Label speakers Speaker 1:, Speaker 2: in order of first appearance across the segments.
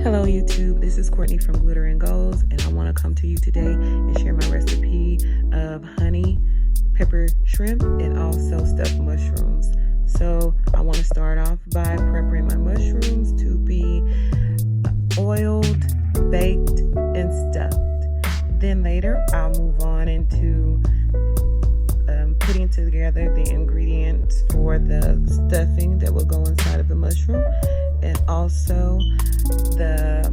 Speaker 1: Hello YouTube, this is Courtney from Glitter and Goals, and I want to come to you today and share my recipe of honey pepper shrimp and also stuffed mushrooms. So I want to start off by preparing my mushrooms to be oiled, baked, and stuffed. Then later I'll move on into putting together the ingredients for the stuffing that will go inside of the mushroom, and also the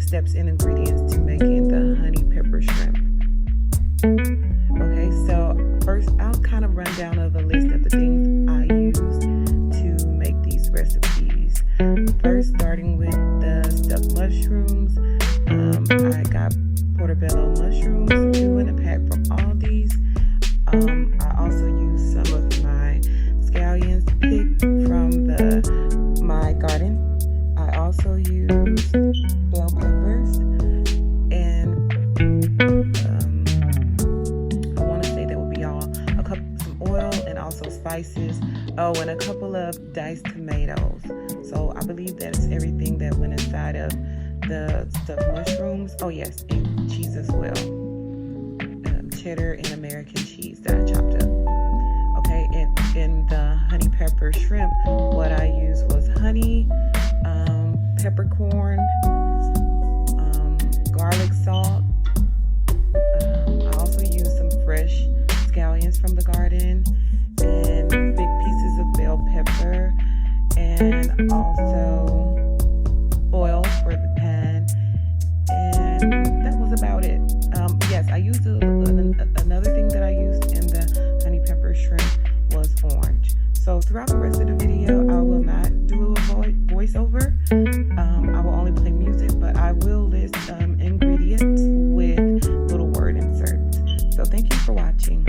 Speaker 1: steps and ingredients to making the honey pepper shrimp. Okay, so first I'll kind of run down of a list of the things I use to make these recipes. First, starting with the stuffed mushrooms, I got portobello mushrooms, 2 in a pack from Aldi's. I also use some of my scallions picked from my garden. I also use bell peppers, and I want to say that would be all. Some oil and also spices. Oh, and a couple of diced tomatoes. So I believe that is everything that went inside of the stuffed mushrooms. Oh yes, and cheese as well. Cheddar and American cheese that I chopped up. Okay, and in the honey pepper shrimp, what I used was honey, peppercorn, garlic salt. I also used some fresh scallions from the garden and big pieces of bell pepper, and also oil for the pan, and that was about it. Yes, I used another thing that I used in the honey pepper shrimp was orange. So throughout the rest of the video, I will not do a voiceover. I will only play music, but I will list ingredients with little word inserts. So thank you for watching.